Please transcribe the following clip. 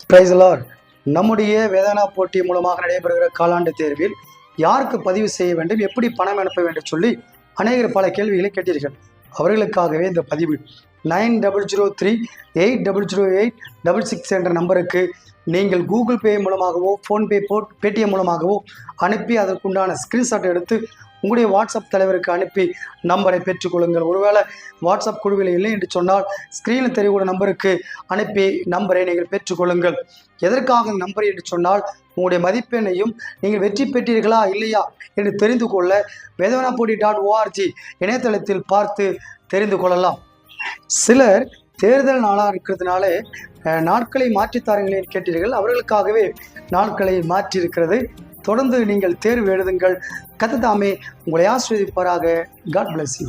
Price Lord. நம்முடைய வேதனா போட்டி மூலமாக நடைபெறுகிற காலாண்டு தேர்வில் யாருக்கு பதிவு செய்ய வேண்டும், எப்படி பணம் அனுப்ப வேண்டும் சொல்லி அநேகர் பல கேள்விகளை கேட்டீர்கள். அவர்களுக்காகவே இந்த பதிவு 9003800866 என்ற நம்பருக்கு நீங்கள் கூகுள் பே மூலமாகவோ ஃபோன்பே பேடிஎம் மூலமாகவோ அனுப்பி அதற்குண்டான ஸ்க்ரீன்ஷாட் எடுத்து உங்களுடைய வாட்ஸ்அப் தலைவருக்கு அனுப்பி நம்பரை பெற்றுக்கொள்ளுங்கள். ஒருவேளை வாட்ஸ்அப் குழுவில் இல்லை என்று சொன்னால் ஸ்க்ரீனில் தெரியக்கூடிய நம்பருக்கு அனுப்பி நம்பரை நீங்கள் பெற்றுக்கொள்ளுங்கள். எதற்காக நம்பர் என்று சொன்னால் உங்களுடைய மதிப்பெண்ணையும் நீங்கள் வெற்றி பெற்றீர்களா இல்லையா என்று தெரிந்து கொள்ள vedavanaapodi.org இணையதளத்தில் பார்த்து தெரிந்து கொள்ளலாம். சிலர் தேர்தல் நாளாக இருக்கிறதுனால நாட்களை மாற்றித்தாருங்களேன் கேட்டீர்கள். அவர்களுக்காகவே நாட்களை மாற்றியிருக்கிறது. தொடர்ந்து நீங்கள் தேர்வு எழுதுங்கள். கர்த்தர் தாமே உங்களை ஆசீர்வதிப்பாராக. God bless you.